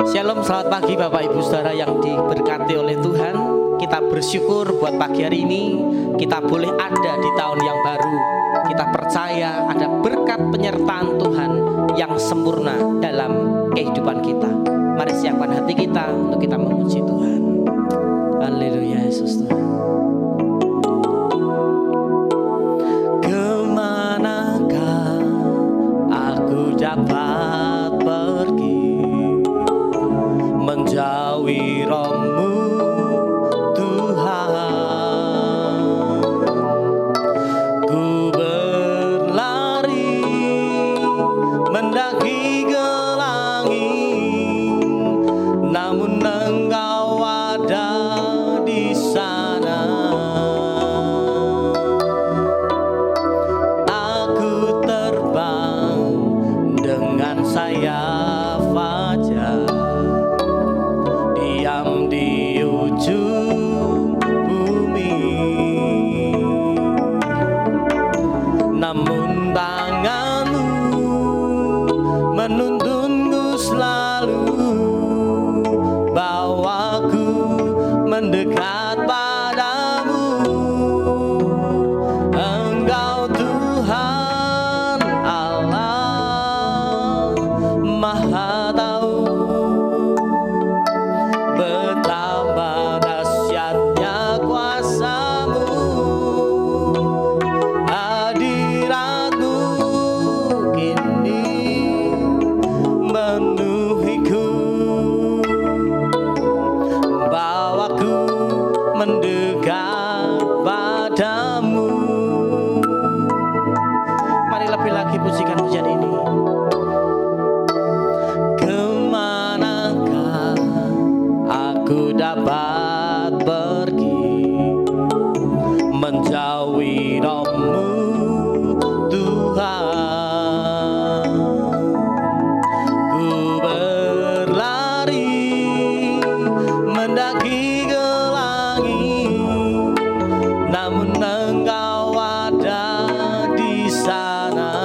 Shalom, selamat pagi Bapak Ibu Saudara yang diberkati oleh Tuhan. Kita bersyukur buat pagi hari ini kita boleh ada di tahun yang baru. Kita percaya ada berkat penyertaan Tuhan yang sempurna dalam kehidupan kita. Mari siapkan hati kita untuk kita memuji Tuhan. Haleluya, Yesus Tuhan. Kemanakah aku dapat pergi menjauhi roh-Mu Tuhan? Ku berlari mendaki ke langit, namun Engkau ada di sana. Aku terbang dengan sayap fajar, diam di ujung bumi, namun tangan-Mu menuntunku selalu, bawaku mendekat padamu. Engkau Tuhan Allah Maha Tahu, betapa dahsyatnya kuasa-Mu, hadirat-Mu kini memenuhiku, bawaku mendekat padamu. Mari lebih lagi pujikan pujian ini. Kemanakah aku dapat pergi menjauhi roh-Mu Tuhan? Ku berlari mendaki ke langit, namun Engkau ada di sana.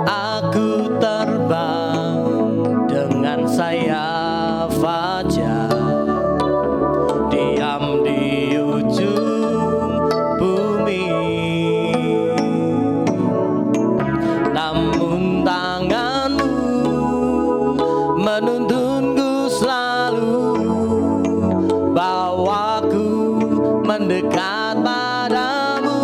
Aku terbang dengan sayap fajar, diam di ujung bumi, namun tangan-Mu menuntunku selalu, bawaku mendekat padamu.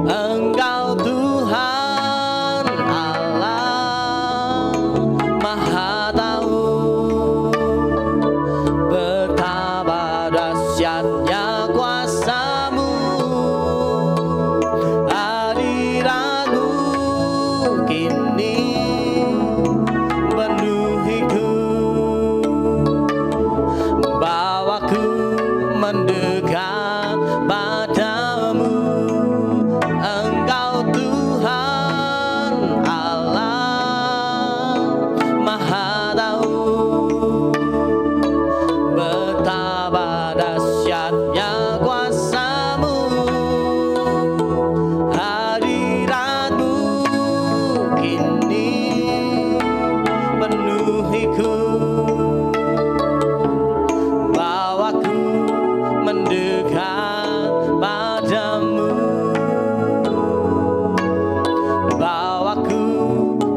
Engkau Tuhan Allah Maha Tahu, betapa dahsyatnya kuasa-Mu, hadirat-Mu kini memenuhiku, bawaku mendekat padamu. Engkau Tuhan Allah Maha Tahu, betapa dahsyatnya kuasa-Mu, hadirat-Mu kini memenuhiku, bawaku mendekat padamu, bawaku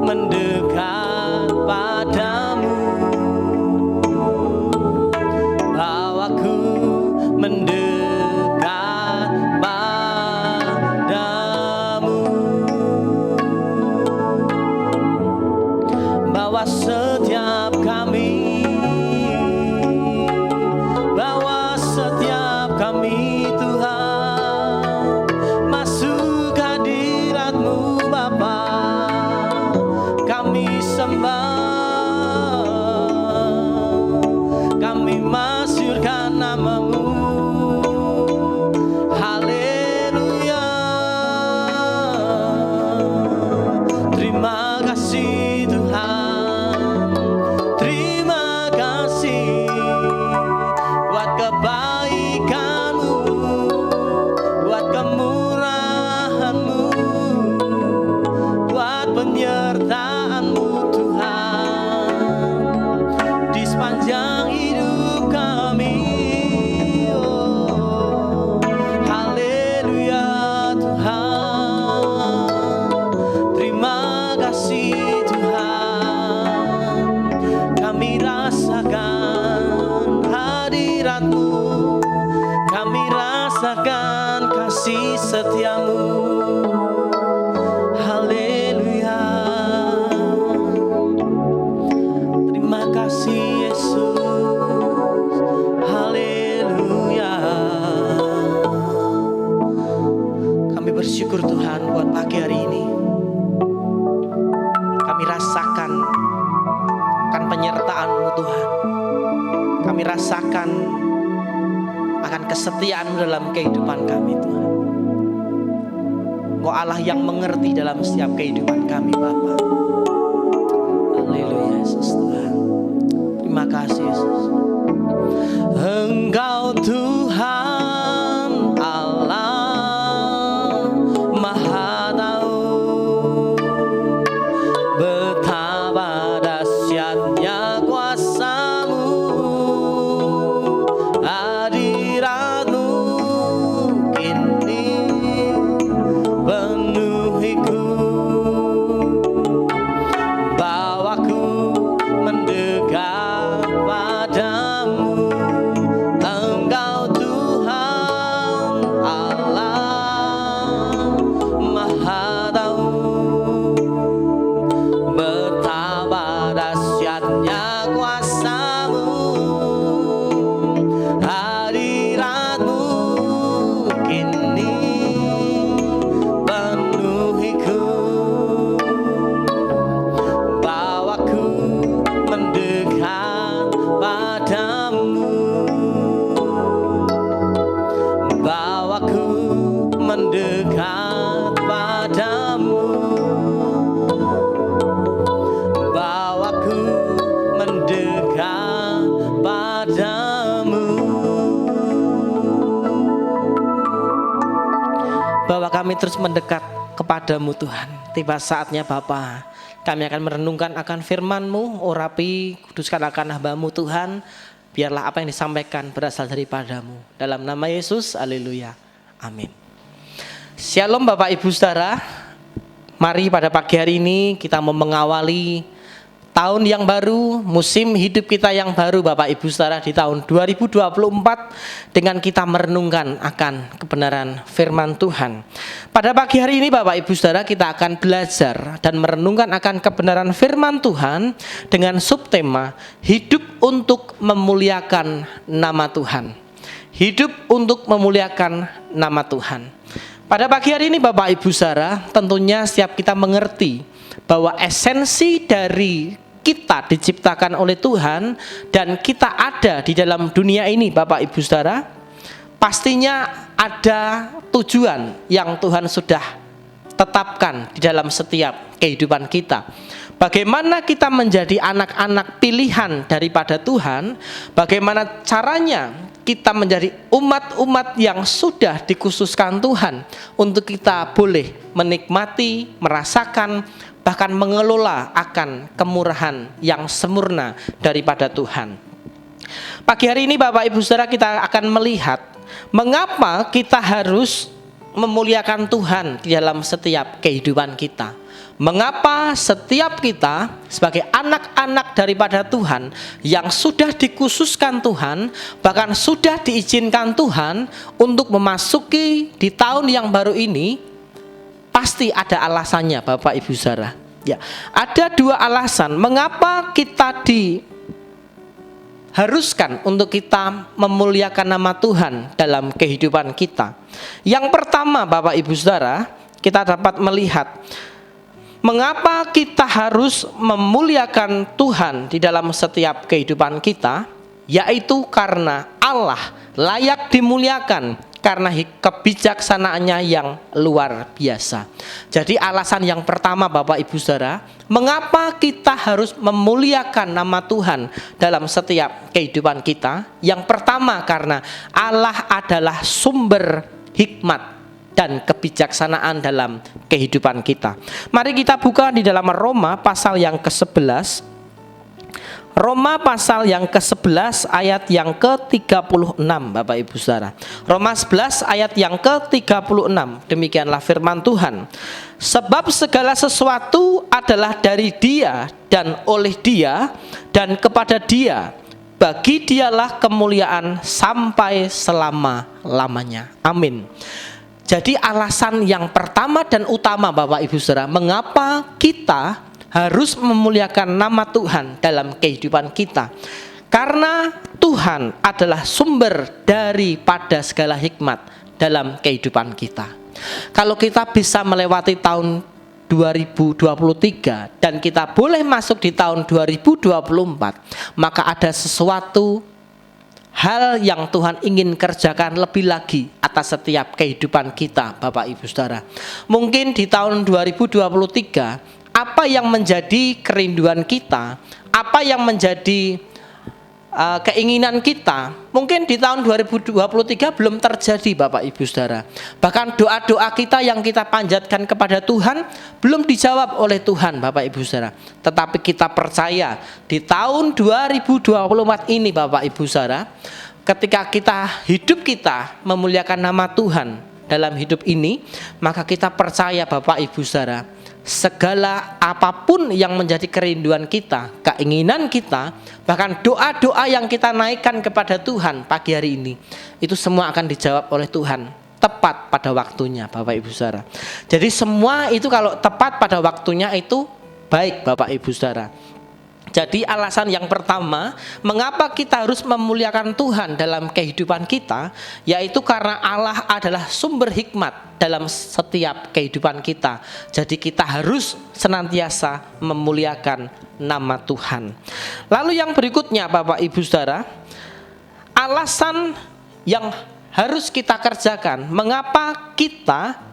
mendekat padamu, bawaku mendekat padamu. Bawa setiap kami, bawa setiap kami Tuhan, masuk hadirat-Mu Bapa. Kami sembah, kami masyurkan nama-Mu. Haleluya, terima kasih Tuhan, terima kasih buat kebaikan-Mu, buat kemurahan-Mu, buat penyertaan penyertaan-Mu Tuhan di sepanjang hidup kami. Oh, haleluya Tuhan, terima kasih Tuhan. Kami rasakan hadirat-Mu, kami rasakan kasih setia-Mu. Haleluya, terima kasih Yesus. Haleluya. Kami bersyukur Tuhan buat pagi hari ini. Kami rasakan akan penyertaan-Mu Tuhan. Kami rasakan akan kesetiaan-Mu dalam kehidupan kami Tuhan. Engkau Allah yang mengerti dalam setiap kehidupan kami Bapa. Haleluya Yesus Tuhan. Terima kasih Yesus. Engkau Tuhan Allah Maha Tahu, betapa dahsyatnya kuasa-Mu, hadirat-Mu kini penuhiku, bawaku mendekat padamu. Engkau Tuhan Allah Maha Tahu, betapa dahsyatnya kuasa-Mu, hadirat-Mu kini penuhiku, bawaku mendekat padamu, bawaku mendekat padamu, bawaku mendekat padamu. Bahwa kami terus mendekat kepadamu Tuhan. Tiba saatnya Bapa, kami akan merenungkan akan firman-Mu. Urapi, kuduskan akan hamba-Mu Tuhan. Biarlah apa yang disampaikan berasal daripada-Mu. Dalam nama Yesus, haleluya, amin. Shalom Bapak Ibu Saudara. Mari pada pagi hari ini kita mau mengawali tahun yang baru, musim hidup kita yang baru Bapak Ibu Saudara di tahun 2024 dengan kita merenungkan akan kebenaran firman Tuhan. Pada pagi hari ini Bapak Ibu Saudara kita akan belajar dan merenungkan akan kebenaran firman Tuhan dengan subtema hidup untuk memuliakan nama Tuhan. Hidup untuk memuliakan nama Tuhan. Pada pagi hari ini Bapak Ibu Saudara, tentunya setiap kita mengerti bahwa esensi dari kita diciptakan oleh Tuhan dan kita ada di dalam dunia ini Bapak Ibu Saudara, pastinya ada tujuan yang Tuhan sudah tetapkan di dalam setiap kehidupan kita. Bagaimana kita menjadi anak-anak pilihan daripada Tuhan, bagaimana caranya kita menjadi umat-umat yang sudah dikhususkan Tuhan untuk kita boleh menikmati, merasakan, bahkan mengelola akan kemurahan yang sempurna daripada Tuhan. Pagi hari ini Bapak Ibu Saudara kita akan melihat mengapa kita harus memuliakan Tuhan di dalam setiap kehidupan kita. Mengapa setiap kita sebagai anak-anak daripada Tuhan yang sudah dikhususkan Tuhan, bahkan sudah diizinkan Tuhan untuk memasuki di tahun yang baru ini, pasti ada alasannya Bapak Ibu Saudara. Ya, ada dua alasan mengapa kita diharuskan untuk kita memuliakan nama Tuhan dalam kehidupan kita. Yang pertama Bapak Ibu Saudara, kita dapat melihat mengapa kita harus memuliakan Tuhan di dalam setiap kehidupan kita, yaitu karena Allah layak dimuliakan karena kebijaksanaannya yang luar biasa. Jadi alasan yang pertama Bapak Ibu Saudara, mengapa kita harus memuliakan nama Tuhan dalam setiap kehidupan kita? Yang pertama karena Allah adalah sumber hikmat dan kebijaksanaan dalam kehidupan kita. Mari kita buka di dalam Roma pasal yang ke-11. Roma pasal yang ke-11 ayat yang ke-36, Bapak Ibu Saudara. Roma 11 ayat yang ke-36. Demikianlah firman Tuhan. Sebab segala sesuatu adalah dari Dia dan oleh Dia dan kepada Dia. Bagi Dialah kemuliaan sampai selama-lamanya. Amin. Jadi alasan yang pertama dan utama, Bapak Ibu Saudara, mengapa kita harus memuliakan nama Tuhan dalam kehidupan kita. Karena Tuhan adalah sumber daripada segala hikmat dalam kehidupan kita. Kalau kita bisa melewati tahun 2023 dan kita boleh masuk di tahun 2024, maka ada sesuatu hal yang Tuhan ingin kerjakan lebih lagi atas setiap kehidupan kita, Bapak Ibu Saudara. Mungkin di tahun 2023 apa yang menjadi kerinduan kita, apa yang menjadi keinginan kita, mungkin di tahun 2023 belum terjadi, Bapak Ibu Saudara. Bahkan doa-doa kita yang kita panjatkan kepada Tuhan belum dijawab oleh Tuhan, Bapak Ibu Saudara. Tetapi kita percaya di tahun 2024 ini, Bapak Ibu Saudara, ketika hidup kita memuliakan nama Tuhan dalam hidup ini, maka kita percaya, Bapak Ibu Saudara, segala apapun yang menjadi kerinduan kita, keinginan kita, bahkan doa-doa yang kita naikkan kepada Tuhan pagi hari ini, itu semua akan dijawab oleh Tuhan tepat pada waktunya, Bapak Ibu Saudara. Jadi semua itu kalau tepat pada waktunya itu baik, Bapak Ibu Saudara. Jadi alasan yang pertama, mengapa kita harus memuliakan Tuhan dalam kehidupan kita, yaitu karena Allah adalah sumber hikmat dalam setiap kehidupan kita. Jadi kita harus senantiasa memuliakan nama Tuhan. Lalu yang berikutnya, Bapak Ibu Saudara, alasan yang harus kita kerjakan, mengapa kita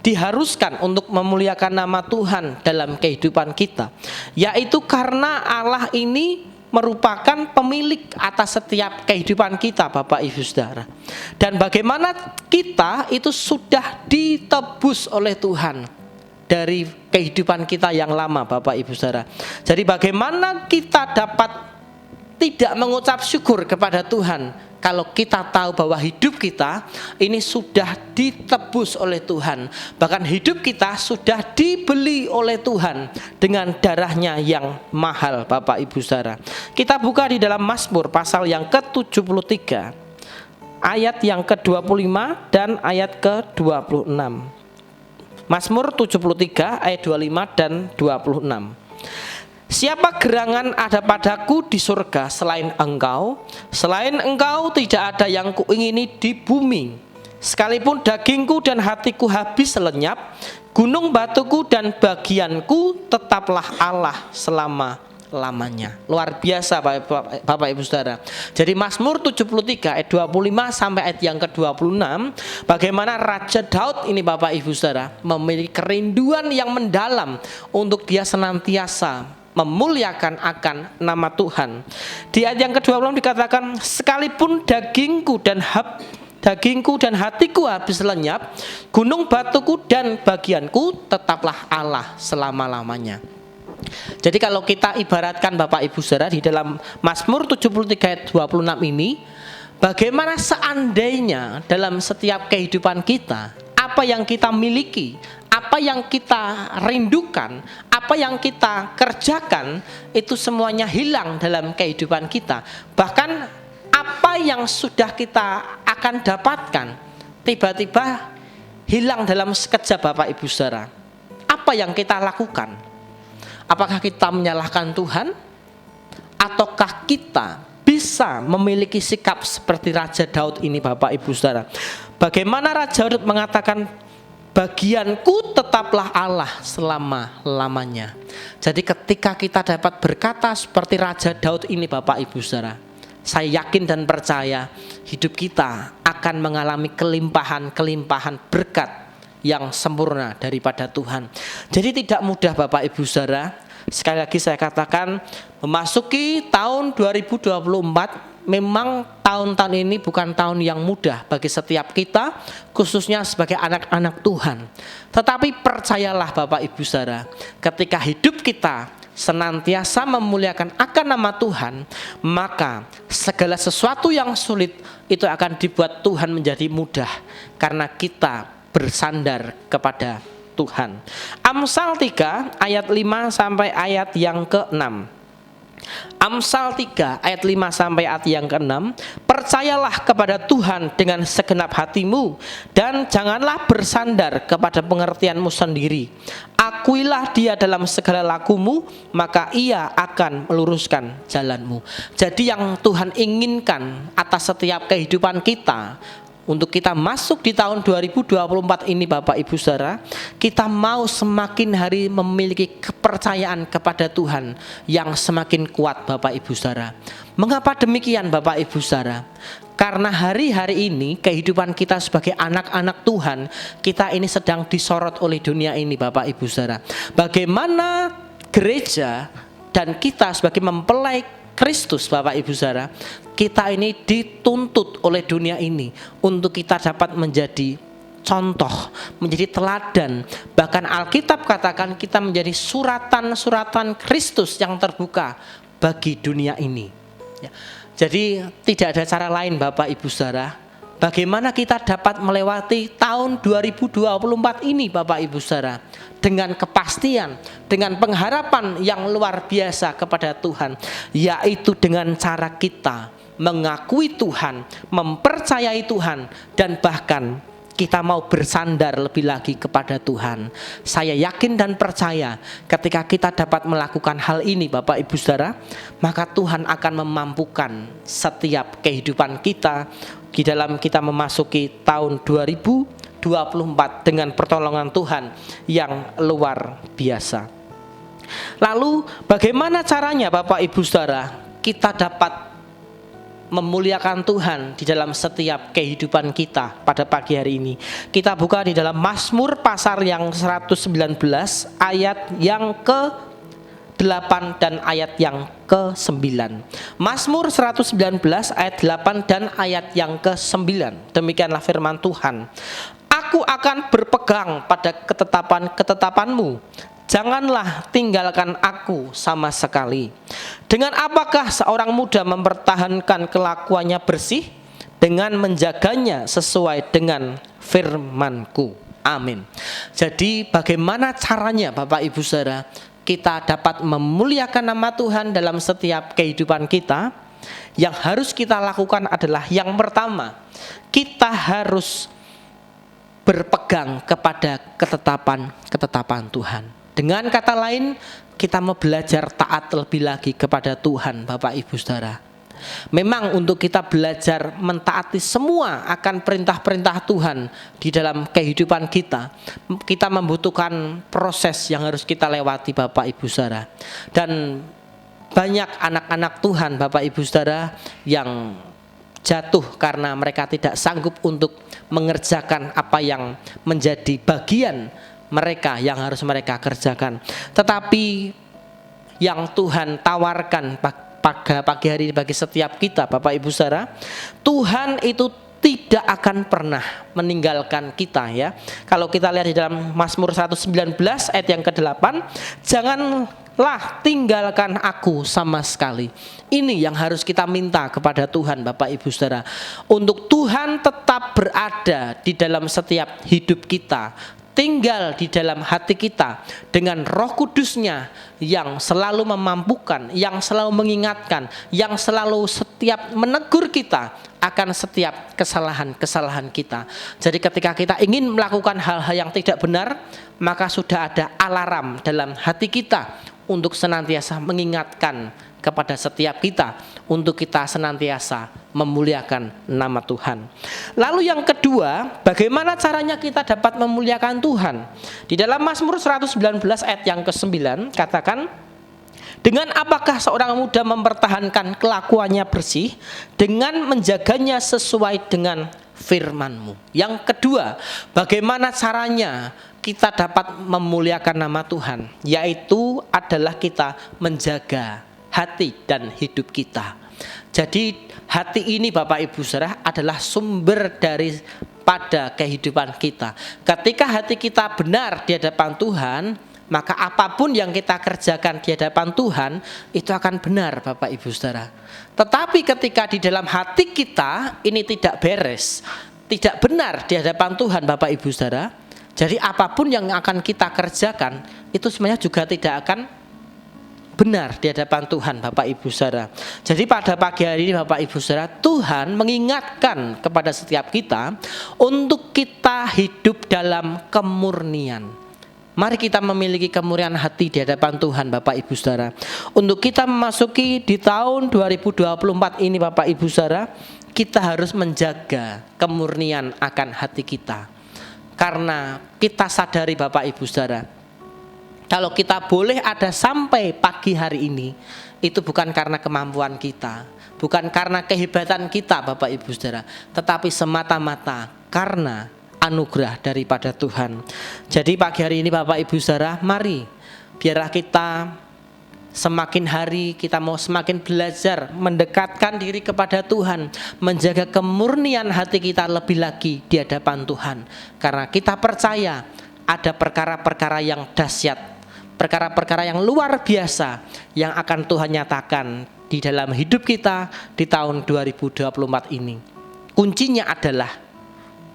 diharuskan untuk memuliakan nama Tuhan dalam kehidupan kita, yaitu karena Allah ini merupakan pemilik atas setiap kehidupan kita, Bapak Ibu Saudara. Dan bagaimana kita itu sudah ditebus oleh Tuhan dari kehidupan kita yang lama, Bapak Ibu Saudara. Jadi bagaimana kita dapat tidak mengucap syukur kepada Tuhan kalau kita tahu bahwa hidup kita ini sudah ditebus oleh Tuhan. Bahkan hidup kita sudah dibeli oleh Tuhan dengan darahnya yang mahal, Bapak Ibu Saudara. Kita buka di dalam Mazmur pasal yang ke-73 ayat yang ke-25 dan ayat ke-26. Mazmur 73 ayat 25 dan 26. Siapa gerangan ada padaku di surga selain engkau? Selain engkau tidak ada yang kuingini di bumi. Sekalipun dagingku dan hatiku habis lenyap, gunung batuku dan bagianku tetaplah Allah selama-lamanya. Luar biasa, Bapak Ibu Saudara. Jadi Mazmur 73 ayat 25 sampai ayat yang ke-26, bagaimana Raja Daud ini, Bapak Ibu Saudara, memiliki kerinduan yang mendalam untuk dia senantiasa memuliakan akan nama Tuhan. Di ayat yang ke-26 dikatakan, sekalipun dagingku dan hatiku habis lenyap, gunung batuku dan bagianku tetaplah Allah selama-lamanya. Jadi kalau kita ibaratkan, Bapak Ibu Saudara, di dalam Mazmur 73 ayat 26 ini, bagaimana seandainya dalam setiap kehidupan kita, apa yang kita miliki, apa yang kita rindukan, apa yang kita kerjakan, itu semuanya hilang dalam kehidupan kita. Bahkan apa yang sudah kita akan dapatkan tiba-tiba hilang dalam sekejap, Bapak Ibu Saudara. Apa yang kita lakukan? Apakah kita menyalahkan Tuhan? Ataukah kita bisa memiliki sikap seperti Raja Daud ini, Bapak Ibu Saudara? Bagaimana Raja Daud mengatakan, bagianku tetaplah Allah selama-lamanya. Jadi ketika kita dapat berkata seperti Raja Daud ini, Bapak Ibu Saudara, saya yakin dan percaya hidup kita akan mengalami kelimpahan berkat yang sempurna daripada Tuhan. Jadi tidak mudah, Bapak Ibu Saudara. Sekali lagi saya katakan, memasuki tahun 2024 memang tahun-tahun ini bukan tahun yang mudah bagi setiap kita, khususnya sebagai anak-anak Tuhan. Tetapi percayalah Bapak Ibu Saudara, ketika hidup kita senantiasa memuliakan akan nama Tuhan, maka segala sesuatu yang sulit itu akan dibuat Tuhan menjadi mudah, karena kita bersandar kepada Tuhan. Amsal 3 ayat 5 sampai ayat yang ke-6. Amsal 3 ayat 5 sampai ayat yang ke-6. Percayalah kepada Tuhan dengan segenap hatimu, dan janganlah bersandar kepada pengertianmu sendiri. Akuilah Dia dalam segala lakumu, maka Ia akan meluruskan jalanmu. Jadi yang Tuhan inginkan atas setiap kehidupan kita, untuk kita masuk di tahun 2024 ini Bapak Ibu Saudara, kita mau semakin hari memiliki kepercayaan kepada Tuhan yang semakin kuat Bapak Ibu Saudara. Mengapa demikian Bapak Ibu Saudara? Karena hari-hari ini kehidupan kita sebagai anak-anak Tuhan, kita ini sedang disorot oleh dunia ini Bapak Ibu Saudara. Bagaimana gereja dan kita sebagai mempelai Kristus Bapak Ibu Saudara, kita ini dituntut oleh dunia ini untuk kita dapat menjadi contoh, menjadi teladan. Bahkan Alkitab katakan kita menjadi suratan-suratan Kristus yang terbuka bagi dunia ini. Ya. Jadi tidak ada cara lain Bapak Ibu Saudara, bagaimana kita dapat melewati tahun 2024 ini Bapak Ibu Saudara dengan kepastian, dengan pengharapan yang luar biasa kepada Tuhan, yaitu dengan cara kita mengakui Tuhan, mempercayai Tuhan, dan bahkan kita mau bersandar lebih lagi kepada Tuhan. Saya yakin dan percaya ketika kita dapat melakukan hal ini Bapak Ibu Saudara, maka Tuhan akan memampukan setiap kehidupan kita di dalam kita memasuki tahun 2024 dengan pertolongan Tuhan yang luar biasa. Lalu bagaimana caranya Bapak Ibu Saudara kita dapat memuliakan Tuhan di dalam setiap kehidupan kita pada pagi hari ini? Kita buka di dalam Mazmur pasal yang 119 ayat yang ke-8 dan ayat yang ke-9. Mazmur 119 ayat 8 dan ayat yang ke-9. Demikianlah firman Tuhan. Aku akan berpegang pada ketetapan-ketetapanmu. Janganlah tinggalkan aku sama sekali. Dengan apakah seorang muda mempertahankan kelakuannya bersih? Dengan menjaganya sesuai dengan firman-Ku. Amin. Jadi bagaimana caranya Bapak Ibu Saudara kita dapat memuliakan nama Tuhan dalam setiap kehidupan kita? Yang harus kita lakukan adalah yang pertama, kita harus berpegang kepada ketetapan Tuhan. Dengan kata lain, kita mau belajar taat lebih lagi kepada Tuhan Bapak Ibu Saudara. Memang untuk kita belajar mentaati semua akan perintah-perintah Tuhan di dalam kehidupan kita, kita membutuhkan proses yang harus kita lewati Bapak Ibu Saudara. Dan banyak anak-anak Tuhan Bapak Ibu Saudara yang jatuh karena mereka tidak sanggup untuk mengerjakan apa yang menjadi bagian mereka yang harus mereka kerjakan. Tetapi yang Tuhan tawarkan pada pagi hari ini bagi setiap kita Bapak Ibu Saudara, Tuhan itu tidak akan pernah meninggalkan kita ya. Kalau kita lihat di dalam Mazmur 119 ayat yang ke-8, janganlah tinggalkan aku sama sekali. Ini yang harus kita minta kepada Tuhan Bapak Ibu Saudara, untuk Tuhan tetap berada di dalam setiap hidup kita, tinggal di dalam hati kita dengan Roh Kudus-Nya yang selalu memampukan, yang selalu mengingatkan, yang selalu setiap menegur kita akan setiap kesalahan-kesalahan kita. Jadi ketika kita ingin melakukan hal-hal yang tidak benar, maka sudah ada alarm dalam hati kita untuk senantiasa mengingatkan kepada setiap kita untuk kita senantiasa memuliakan nama Tuhan. Lalu yang kedua, bagaimana caranya kita dapat memuliakan Tuhan? Di dalam Mazmur 119 ayat yang ke-9 katakan, dengan apakah seorang muda mempertahankan kelakuannya bersih? Dengan menjaganya sesuai dengan firman-Mu. Yang kedua, bagaimana caranya kita dapat memuliakan nama Tuhan? Yaitu adalah kita menjaga hati dan hidup kita. Jadi hati ini Bapak Ibu Saudara adalah sumber pada kehidupan kita. Ketika hati kita benar di hadapan Tuhan, maka apapun yang kita kerjakan di hadapan Tuhan itu akan benar Bapak Ibu Saudara. Tetapi ketika di dalam hati kita ini tidak beres, tidak benar di hadapan Tuhan Bapak Ibu Saudara, jadi apapun yang akan kita kerjakan itu sebenarnya juga tidak akan benar di hadapan Tuhan Bapak Ibu Saudara. Jadi pada pagi hari ini Bapak Ibu Saudara, Tuhan mengingatkan kepada setiap kita untuk kita hidup dalam kemurnian. Mari kita memiliki kemurnian hati di hadapan Tuhan Bapak Ibu Saudara. Untuk kita memasuki di tahun 2024 ini Bapak Ibu Saudara, kita harus menjaga kemurnian akan hati kita. Karena kita sadari Bapak Ibu Saudara, kalau kita boleh ada sampai pagi hari ini, itu bukan karena kemampuan kita, bukan karena kehebatan kita Bapak Ibu Saudara, tetapi semata-mata karena anugerah daripada Tuhan. Jadi pagi hari ini Bapak Ibu Saudara, mari biarlah kita semakin hari kita mau semakin belajar mendekatkan diri kepada Tuhan, menjaga kemurnian hati kita lebih lagi di hadapan Tuhan. Karena kita percaya ada perkara-perkara yang dahsyat, perkara-perkara yang luar biasa yang akan Tuhan nyatakan di dalam hidup kita di tahun 2024 ini. Kuncinya adalah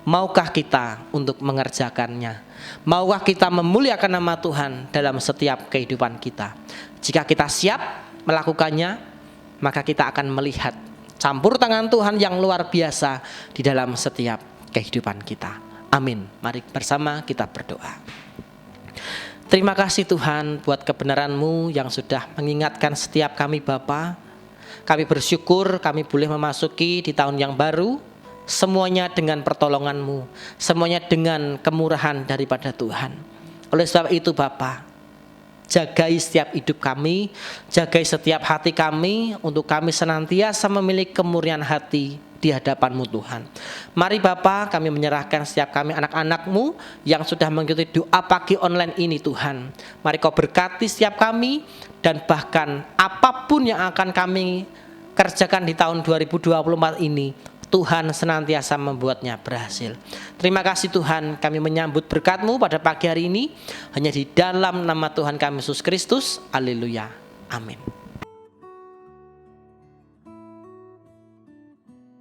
maukah kita untuk mengerjakannya? Maukah kita memuliakan nama Tuhan dalam setiap kehidupan kita? Jika kita siap melakukannya, maka kita akan melihat campur tangan Tuhan yang luar biasa di dalam setiap kehidupan kita. Amin. Mari bersama kita berdoa. Terima kasih Tuhan buat kebenaran-Mu yang sudah mengingatkan setiap kami Bapa. Kami bersyukur kami boleh memasuki di tahun yang baru, semuanya dengan pertolongan-Mu, semuanya dengan kemurahan daripada Tuhan. Oleh sebab itu Bapa, jagai setiap hidup kami, jagai setiap hati kami, untuk kami senantiasa memiliki kemurnian hati di hadapan-Mu Tuhan. Mari Bapa, kami menyerahkan setiap kami anak-anak-Mu yang sudah mengikuti doa pagi online ini Tuhan. Mari Kau berkati setiap kami, dan bahkan apapun yang akan kami kerjakan di tahun 2024 ini, Tuhan senantiasa membuatnya berhasil. Terima kasih Tuhan, kami menyambut berkat-Mu pada pagi hari ini hanya di dalam nama Tuhan kami Yesus Kristus. Haleluya. Amin.